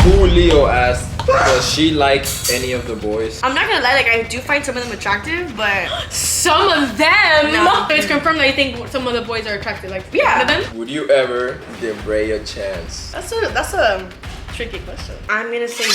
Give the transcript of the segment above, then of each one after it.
Julio asked, does she like any of the boys? I'm not gonna lie, like I do find some of them attractive, but some of them. No. It's confirmed that you think some of the boys are attractive. Like Yeah. one of them. Would you ever give Ray a chance? that's a tricky question. I'm gonna say.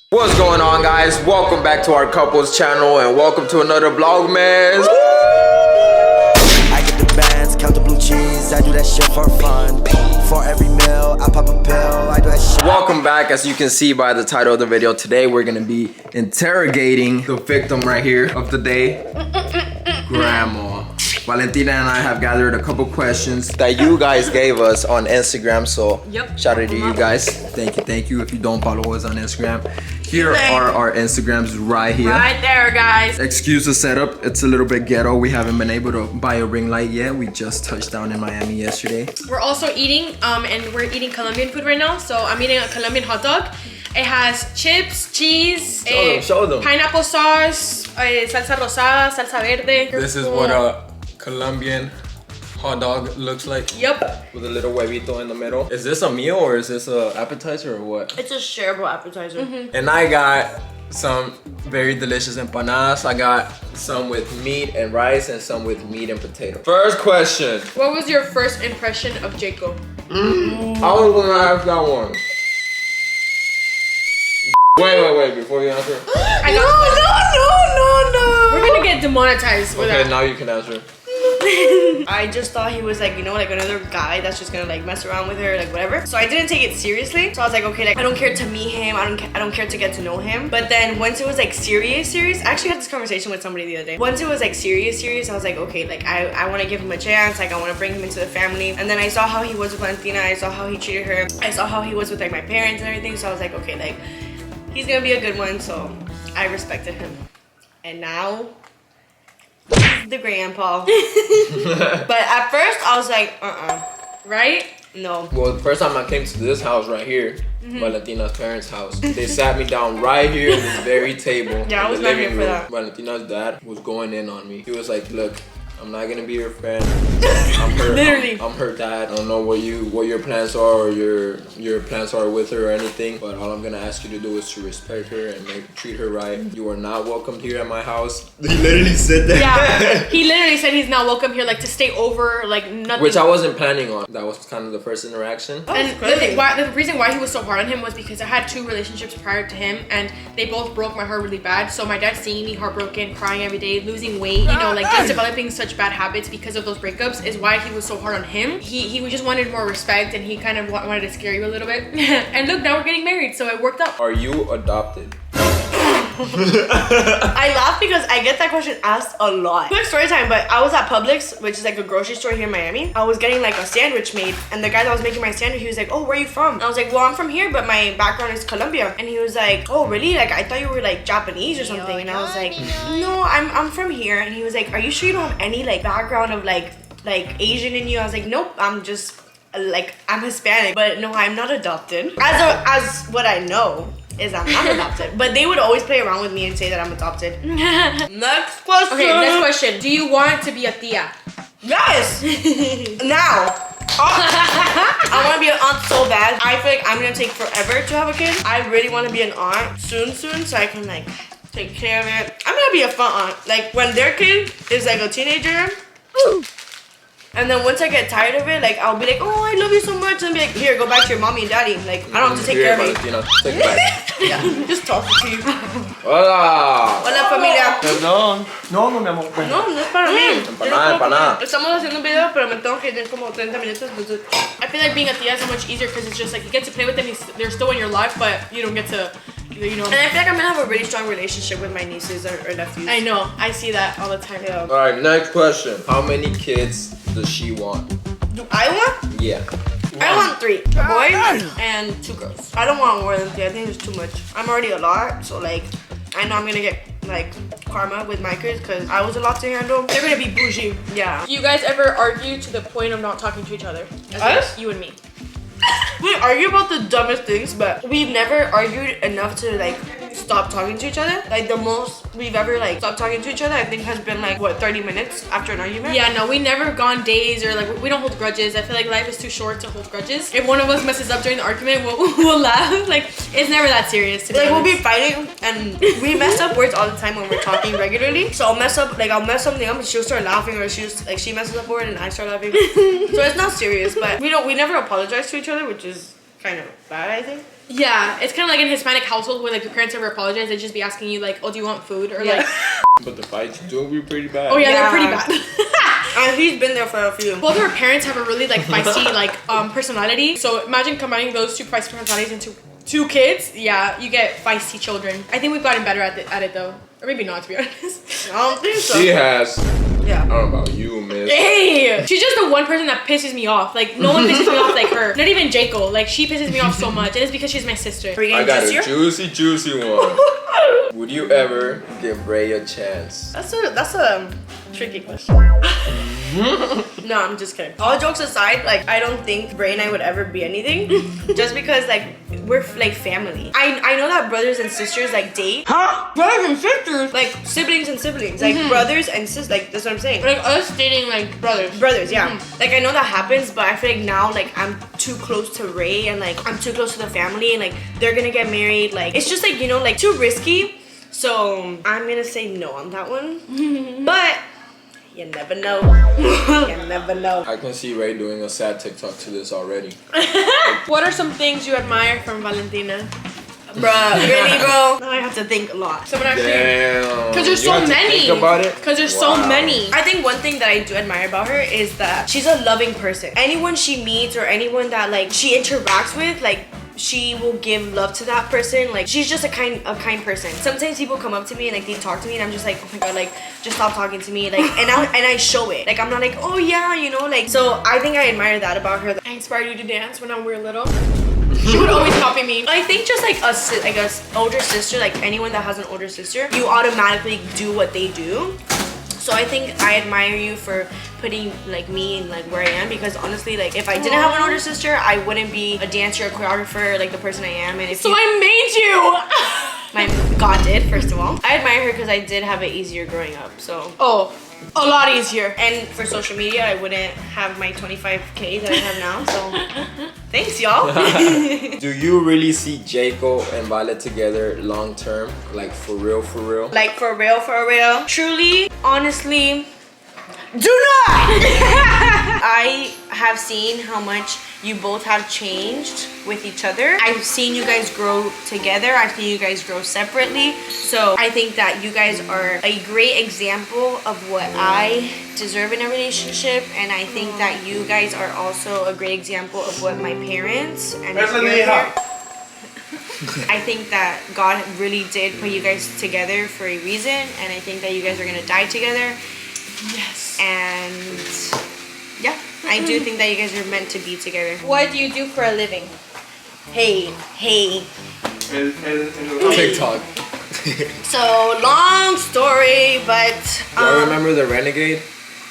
What's going on, guys? Welcome back to our couples channel and welcome to another Vlogmas. I get the bands, count the blue cheese, I do that shit for fun. For every meal, I pop a pill, I do that shit. Welcome back. As you can see by the title of the video, today we're gonna be interrogating the victim right here of the day, Grandma. Valentina and I have gathered a couple questions that you guys gave us on Instagram, so Yep. shout out to you guys. Thank you. If you don't follow us on Instagram, here are our Instagrams right here. Right there, guys. Excuse the setup, it's a little bit ghetto. We haven't been able to buy a ring light yet. We just touched down in Miami yesterday. We're also eating, and we're eating Colombian food right now. So I'm eating a Colombian hot dog. It has chips, cheese, Show them. pineapple sauce, salsa rosada, salsa verde. This is what a Colombian hot dog looks like. Yep. With a little huevito in the middle. Is this a meal or is this a appetizer or what? It's a shareable appetizer. And I got some very delicious empanadas. I got some with meat and rice and some with meat and potato. First question. What was your first impression of Jayco? I was gonna ask that one. Wait, before you answer. No. We're gonna get demonetized with Okay, that. now you can answer. I just thought he was like, you know, like another guy that's just gonna like mess around with her, like whatever. So I didn't take it seriously. So I was like, okay, like I don't care to meet him. I don't care to get to know him. But then once it was like serious, I actually had this conversation with somebody the other day. Once it was like serious, I was like, okay, like I want to give him a chance. Like I want to bring him into the family. And then I saw how he was with Valentina. I saw how he treated her. I saw how he was with like my parents and everything. So I was like, okay, like he's gonna be a good one. So I respected him. And now he's the grandpa. But at first I was like, Right? no. Well, the first time I came to this house right here, Valentina's parents' house, they sat me down right here at this very table. Yeah, I in was the not here living for room. that. Valentina's dad was going in on me. He was like, look, I'm not gonna be your friend. I'm her, Literally. I'm her dad. I don't know what your plans are or your plans are with her or anything, but all I'm gonna ask you to do is to respect her and treat her right. You are not welcomed here at my house. He literally said that. Yeah. He literally said he's not welcome here, like to stay over, like nothing. Which I wasn't planning on. That was kind of the first interaction. And the reason why he was so hard on him was because I had 2 relationships prior to him, and they both broke my heart really bad. So my dad seeing me heartbroken, crying every day, losing weight, you know, like just developing such bad habits because of those breakups is why he was so hard on him. He just wanted more respect, and he kind of wanted to scare you a little bit. And look, now we're getting married, so it worked out. Are you adopted? I laugh because I get that question asked a lot. Quick story time, but I was at Publix, which is like a grocery store here in Miami. I was getting like a sandwich made, and the guy that was making my sandwich, he was like, oh, where are you from? And I was like, well, I'm from here, but my background is Colombia. And he was like, oh, really? Like, I thought you were like Japanese or something. And I was like, no, I'm from here. And he was like, are you sure you don't have any like background of like Asian in you? I was like, nope, I'm just like, I'm Hispanic, but no, I'm not adopted. As what I know is I'm not adopted, but they would always play around with me and say that I'm adopted. Next question. Okay, next question. Do you want to be a tia? Yes. Now. I want to be an aunt so bad. I feel like I'm gonna take forever to have a kid. I really want to be an aunt soon, so I can like take care of it. I'm gonna be a fun aunt. Like when their kid is like a teenager. And then once I get tired of it, like I'll be like, oh, I love you so much, and be like, here, go back to your mommy and daddy. Like I don't have to take care of you. Valentina, take it back. Yeah, just talking to you. Hola. Hola familia. Perdón. No, mi amor. No, no es para mí. Empanada. Estamos haciendo un video, pero me tengo que ir en como 30 minutos. Entonces, I feel like being a tia is so much easier because it's just like you get to play with them, they're still in your life, but you don't get to, you know. and I feel like I'm gonna have a really strong relationship with my nieces or nephews. I know, I see that all the time. Yeah. All right, next question. How many kids does she want? Do I want? Yeah. I want 3. A boy and 2 girls. I don't want more than 3. I think it's too much. I'm already a lot, so like, I know I'm gonna get like karma with my kids because I was a lot to handle. They're gonna be bougie. Yeah. Do you guys ever argue to the point of not talking to each other? As Us? in, you and me. We argue about the dumbest things, but we've never argued enough to like stopped talking to each other. Like the most we've ever like stopped talking to each other, I think has been like what, 30 minutes after an argument. Yeah, no, we never gone days or like we don't hold grudges. I feel like life is too short to hold grudges. If one of us messes up during the argument, we'll laugh. Like it's never that serious. To be like honest. we'll be fighting and we mess up words all the time when we're talking regularly. So I'll mess something up and she'll start laughing, or she messes up a word and I start laughing. So it's not serious, but we never apologize to each other, which is kind of bad, I think. Yeah, it's kind of like in Hispanic household where like your parents never apologize. They just be asking you like, oh, do you want food? Or like, But the fights do be pretty bad. oh yeah, they're pretty Yeah. bad. And he's been there for a few. Both of our parents have a really like feisty like personality. So imagine combining those two feisty personalities into 2 kids. Yeah, you get feisty children. I think we've gotten better at it though. Or maybe not, to be honest. I don't think so. She has. Yeah. I don't know about you, miss. Hey! She's just the one person that pisses me off. Like, no one pisses me off like her. Not even Jayco. Like, she pisses me off so much. And it's because she's my sister. Are we I getting got juicier? a juicy one. Would you ever give Ray a chance? That's a tricky question. No, I'm just kidding. All jokes aside, like I don't think Bray and I would ever be anything, just because like we're like family. I know that brothers and sisters like date. Huh? Brothers and sisters? Like siblings and siblings, like brothers and sisters. Like that's what I'm saying. Like us dating like brothers. Brothers, yeah. Like I know that happens, but I feel like now like I'm too close to Ray and like I'm too close to the family and like they're gonna get married. Like it's just like, you know, like too risky. So I'm gonna say no on that one. But you never know. You never know. I can see Ray doing a sad TikTok to this already. What are some things you admire from Valentina? Bruh, really, bro? Now I have to think a lot. Someone actually. Damn. Because there's You so have to many. think about it? Because there's so Wow. many. I think one thing that I do admire about her is that she's a loving person. Anyone she meets or anyone that like she interacts with, like she will give love to that person. Like she's just a kind person. Sometimes people come up to me and like they talk to me and I'm just like, oh my god, like just stop talking to me. Like and I show it. Like I'm not like, oh yeah, you know, like so I think I admire that about her. I inspired you to dance when we were little. She would always copy me. I think just like a older sister, like anyone that has an older sister, you automatically do what they do. So I think I admire you for putting like me in like where I am, because honestly, like if I didn't have an older sister, I wouldn't be a dancer or choreographer like the person I am. And if So I made you. my God did, first of all. I admire her because I did have it easier growing up. So Oh, a lot easier. and for social media, I wouldn't have my 25K that I have now. So thanks, y'all. Do you really see Jayco and Violet together long term? Like for real, for real? Like for real, for real. Truly, honestly, do not! I have seen how much you both have changed with each other. I've seen you guys grow together. I've seen you guys grow separately. So I think that you guys are a great example of what I deserve in a relationship. And I think that you guys are also a great example of what my parents and my grandparents. I think that God really did put you guys together for a reason, and I think that you guys are gonna die together. Yes. And yeah, I do think that you guys are meant to be together. What do you do for a living? Hey. TikTok. So long story, but Y'all remember the Renegade?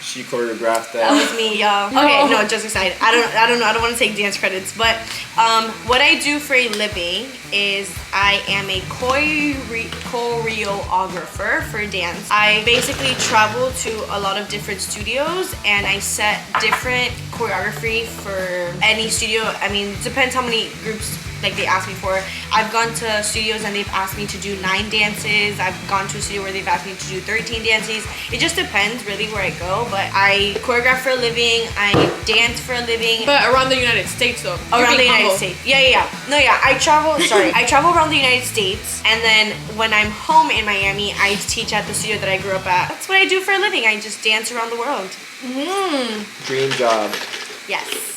She choreographed that that. was me, y'all. Okay, no, just aside. I don't know. I don't want to take dance credits, but what I do for a living is I am a choreographer for dance. I basically travel to a lot of different studios and I set different choreography for any studio. I mean, it depends how many groups like they ask me for. I've gone to studios and they've asked me to do 9 dances. I've gone to a studio where they've asked me to do 13 dances. It just depends really where I go, but I choreograph for a living, I dance for a living. But around the United States though. Around the United States. Yeah. No, yeah, I travel around the United States, and then when I'm home in Miami, I teach at the studio that I grew up at. That's what I do for a living. I just dance around the world. Dream job. Yes.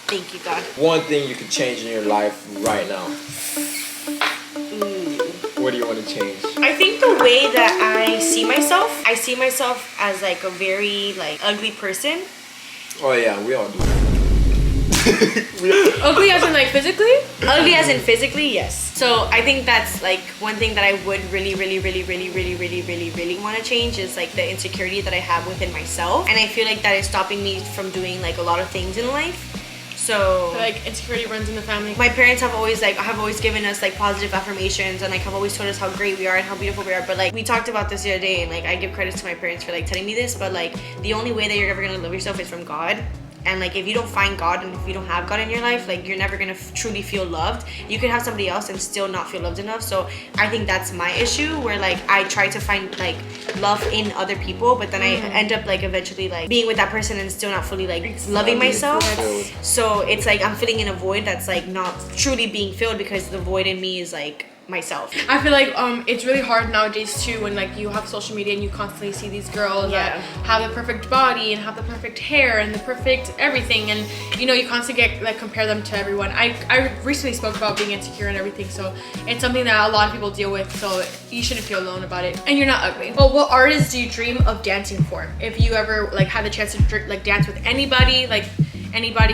Thank you, God. One thing you could change in your life right now. What do you want to change? I think the way that I see myself as like a very like ugly person. Oh yeah, we all do. Ugly as in like physically? Ugly as in physically, yes. So I think that's like one thing that I would really want to change is like the insecurity that I have within myself. And I feel like that is stopping me from doing like a lot of things in life. So like insecurity runs in the family. my parents have always given us like positive affirmations and like have always told us how great we are and how beautiful we are. But like we talked about this the other day, and like I give credit to my parents for like telling me this, but like the only way that you're ever gonna love yourself is from God. And like if you don't find God and if you don't have God in your life, like you're never gonna truly feel loved. You could have somebody else and still not feel loved enough. So I think that's my issue, where like I try to find like love in other people, but then I end up like eventually like being with that person and still not fully like loving myself. So it's like I'm filling in a void that's like not truly being filled, because the void in me is like myself. I feel like it's really hard nowadays too, when like you have social media and you constantly see these girls that have the perfect body and have the perfect hair and the perfect everything, and you know, you constantly get like compare them to everyone. I recently spoke about being insecure and everything, so it's something that a lot of people deal with, so you shouldn't feel alone about it, and you're not ugly. Well, what artist do you dream of dancing for? If you ever like had the chance to like dance with anybody,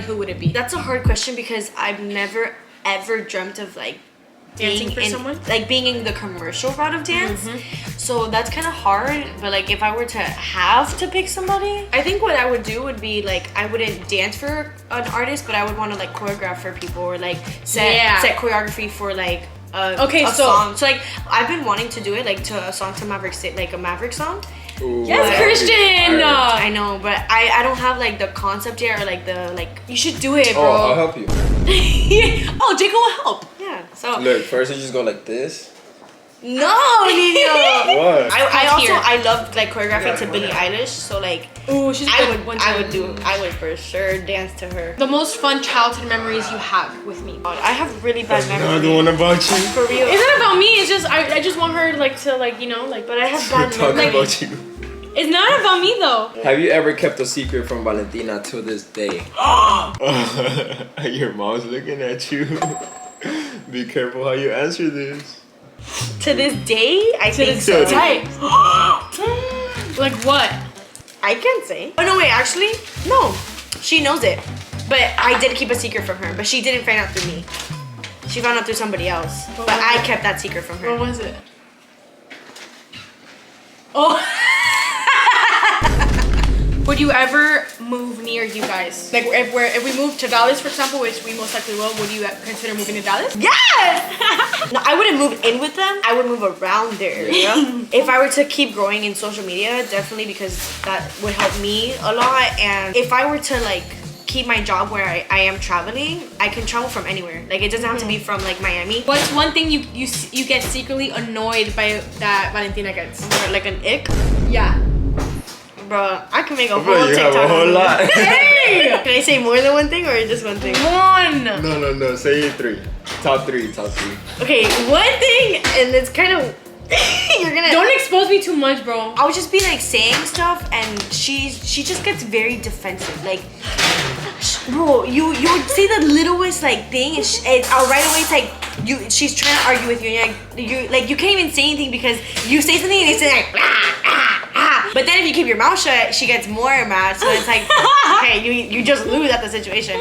who would it be? That's a hard question, because I've never ever dreamt of like Dancing for someone? Like being in the commercial route of dance. So that's kind of hard. But like if I were to have to pick somebody, I think what I would do would be like, I wouldn't dance for an artist, but I would want to like choreograph for people, or like set choreography for like a song. So like I've been wanting to do it like to a song to Maverick, like a Maverick song. Ooh, yes, Christian! I know, but I don't have like the concept yet, or like the like. You should do it, bro. Oh, I'll help you. Oh, Jayco will help. Yeah. So look, first you just go like this. No, Nino. What? I love like choreographing to Billie Eilish, so like she's a good one. I would for sure dance to her. The most fun childhood memories you have with me. I have really bad memories. Another one about you. For real. It's not about me. It's just I just want her to you know, like. But I have bad Talk memories. about you. It's not about me though. Have you ever kept a secret from Valentina to this day? Your mom's looking at you. Be careful how you answer this. To this day, I think so. Right. Like what? I can't say. Oh no, wait, actually, no. She knows it. But I did keep a secret from her, but she didn't find out through me. She found out through somebody else. But I kept that secret from her. What was it? Oh. Would you ever move near you guys? Like if we move to Dallas, for example, which we most likely will, would you consider moving to Dallas? Yes! No, I wouldn't move in with them. I would move around their area. If I were to keep growing in social media, definitely, because that would help me a lot. And if I were to like keep my job where I am traveling, I can travel from anywhere. Like it doesn't have to be from like Miami. What's one thing you get secretly annoyed by that Valentina gets? Or like an ick? Yeah. Bro, I can make a Bro, whole you TikTok. have a whole lot. Hey! Can I say more than one thing or just one thing? One. No. Say three. Top three. Okay, one thing, and it's kind of you're gonna Don't expose me too much, bro. I would just be like saying stuff, and she just gets very defensive. Like, bro, you would say the littlest like thing, and right away it's like she's trying to argue with you, and you can't even say anything because you say something and they say like But then if you keep your mouth shut, she gets more mad. So it's like, okay, you just lose at the situation.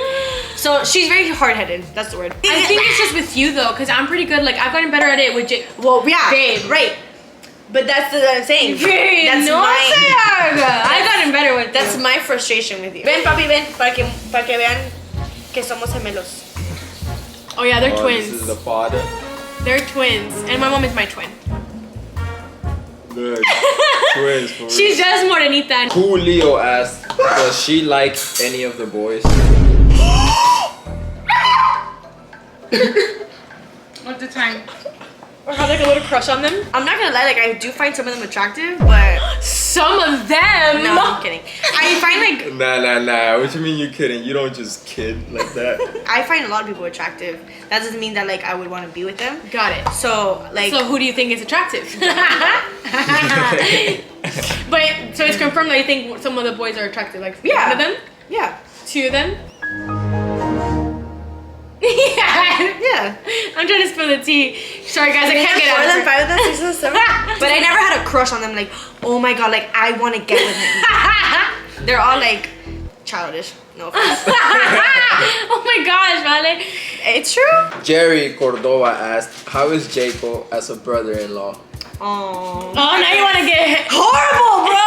So she's very hard-headed. That's the word. I think it's just with you though, because I'm pretty good. Like I've gotten better at it with Well, yeah, babe. right. But that's what I'm saying. Babe, That's no mine. I've gotten better with That's you. my frustration with you. Ven, papi, ven, para que vean que somos gemelos. Oh yeah, they're twins. This is the father. They're twins, and my mom is my twin. Look, twins. For She's just morenita. Julio asked, does she like any of the boys? What's the time? Or have like a little crush on them? I'm not gonna lie, like I do find some of them attractive, but Some of them. no, I'm kidding. I find like Nah. What you mean you kidding? You don't just kid like that. I find a lot of people attractive. That doesn't mean that like I would want to be with them. Got it. So like So who do you think is attractive? But so it's confirmed that you think some of the boys are attractive. Like Yeah. one of them, yeah. two of them. Yeah. Yeah. I'm trying to spill the tea. Sorry guys, I can't get More out than of it. 5 of them, 6 of them, 7. But I never had a crush on them. Like, oh my god, like I want to get with him. They're all like childish. No offense. Oh my gosh, Vale. It's true. Jerry Cordova asked, how is Jayco as a brother-in-law? Oh. Oh, now you want to get Horrible, bro.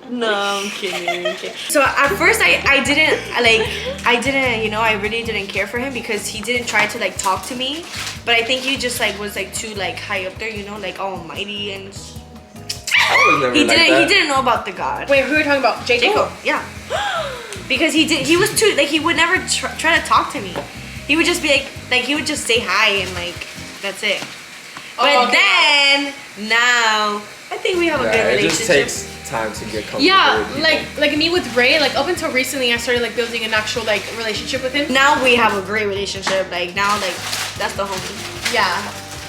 No, I'm kidding. So at first I didn't, you know, I really didn't care for him because he didn't try to like talk to me. But I think he just like was like too like high up there, you know, like almighty and I was never he like didn't that. he didn't know about the God. Wait, who are we talking about? Jayco, yeah. Because he was too like he would never try to talk to me. He would just be like he would just say hi and like that's it. But then now I think we have a good It relationship. just takes time to get comfortable. Yeah, with people. like me with Ray, like up until recently I started like building an actual like relationship with him. Now we have a great relationship. Like now, like that's the homie. Yeah.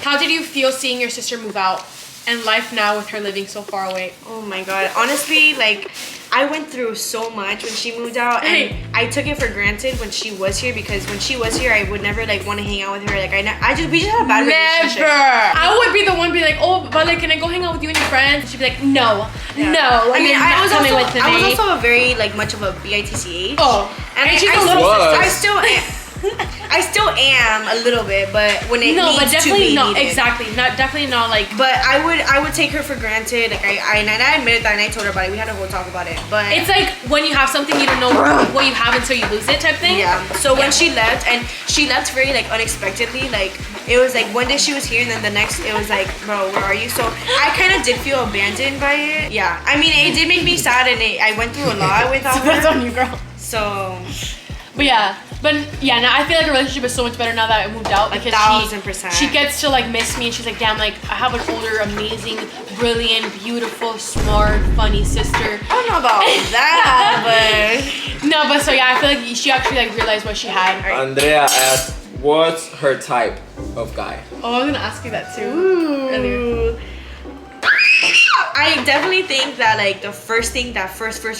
How did you feel seeing your sister move out and life now with her living so far away? Oh my god. Honestly, like I went through so much when she moved out, and I took it for granted when she was here because when she was here, I would never like want to hang out with her. Like we just had a bad relationship. Never. I would be the one be like, oh, but like, can I go hang out with you and your friends? She'd be like, no, Yeah. no. Like, I was coming also with me. I was also a very like much of a bitch. Oh, and she's I a little sister. I still am. I still am a little bit, but when it no, needs but definitely to be not. needed. Exactly, not definitely not like. But I would take her for granted. Like I admitted that and I told her about it. We had a whole talk about it. But It's like when you have something you don't know what you have until you lose it type thing. yeah. So when she left, and she left very like unexpectedly. Like it was like one day she was here, and then the next it was like, bro, where are you? So I kind of did feel abandoned by it. Yeah. I mean, it did make me sad, and I went through a lot without That's her. on you, girl. So But yeah, now I feel like our relationship is so much better now that I moved out because 1000%. she gets to like miss me and she's like, damn, like I have an older, amazing, brilliant, beautiful, smart, funny sister. I don't know about that, but No, but so yeah, I feel like she actually like realized what she had. Andrea asked, what's her type of guy? Oh, I was gonna ask you that too. Earlier. I definitely think that like the first thing that first thing.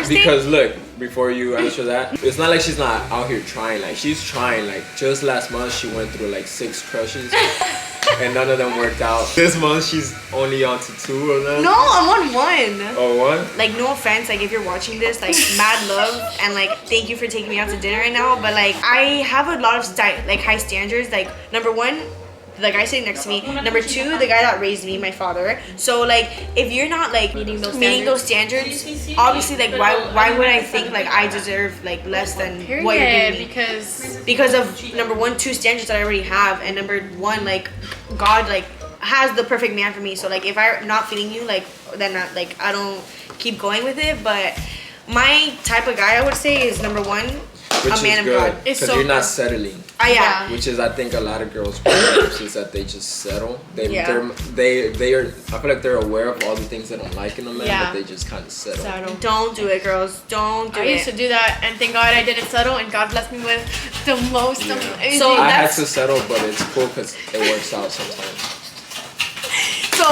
Because look, before you answer that, it's not like she's not out here trying. Like she's trying. Like just last month she went through like 6 crushes and none of them worked out. This month she's only on to 2 of them. No, I'm on one. Oh, one? Like no offense, like if you're watching this, like mad love and like thank you for taking me out to dinner right now. But like I have a lot of high standards. Like number 1, the guy sitting next to me. Number 2, the guy that raised me, my father. So like if you're not like meeting those standards, obviously like why would I think like I deserve like less than what you're giving me? Because of number 1, 2 standards that I already have, and number 1 like God like has the perfect man for me. So like if I'm not feeling you, like then not, like I don't keep going with it. But my type of guy I would say is number 1, a man of God. It's Because so you're not good. settling. Yeah. Which is, I think, a lot of girls' problems is that they just settle. They are. I feel like they're aware of all the things they don't like in a man, Yeah. but they just kind of settle. Don't do it, girls. Don't do I it. used to do that, and thank God I didn't settle, and God blessed me with the most amazing. So I had that's- to settle, but it's cool because it works out sometimes. So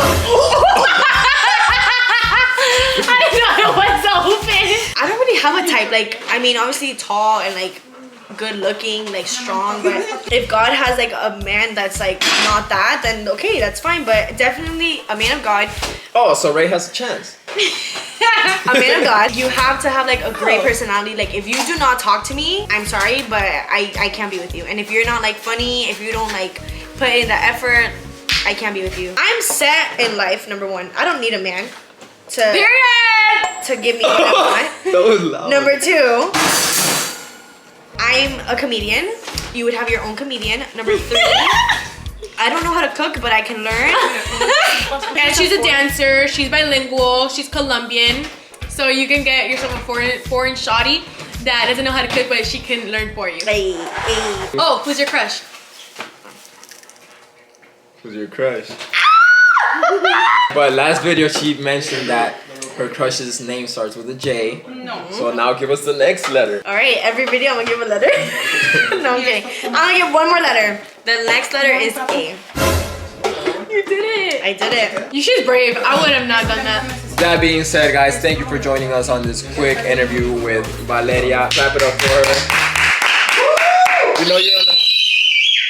I know it was open. I don't really have a type. Like I mean, obviously tall and like good looking, like strong. But if God has like a man that's like not that, then okay, that's fine. But definitely a man of God. Oh, so Ray has a chance. A man of God, you have to have like a great personality. Like if you do not talk to me, I'm sorry, but I can't be with you. And if you're not like funny, if you don't like put in the effort, I can't be with you. I'm set in life, number 1. I don't need a man to give me what I want. That was loud. Number 2, I'm a comedian. You would have your own comedian. Number 3, I don't know how to cook, but I can learn. And she's a dancer. She's bilingual. She's Colombian. So you can get yourself a foreign shawty that doesn't know how to cook, but she can learn for you. Hey. Oh, who's your crush? Who's your crush? But last video she mentioned that her crush's name starts with a J. No. So now give us the next letter. All right, every video I'm gonna give a letter. No, I'm kidding. I'm gonna give one more letter. The next letter is A. You did it. I did it. She's brave. I would have not done that. That being said, guys, thank you for joining us on this quick interview with Valeria. Clap it up for her.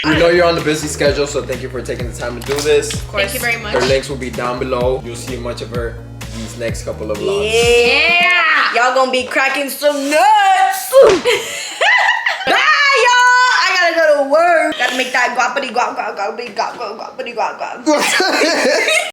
We know you're on the busy schedule, so thank you for taking the time to do this. Thank you very much. Her links will be down below. You'll see much of her these next couple of vlogs. Yeah. Y'all gonna be cracking some nuts. Bye, y'all. I gotta go to work. Gotta make that guapity guap guap guapity guap guap guapity guap guap.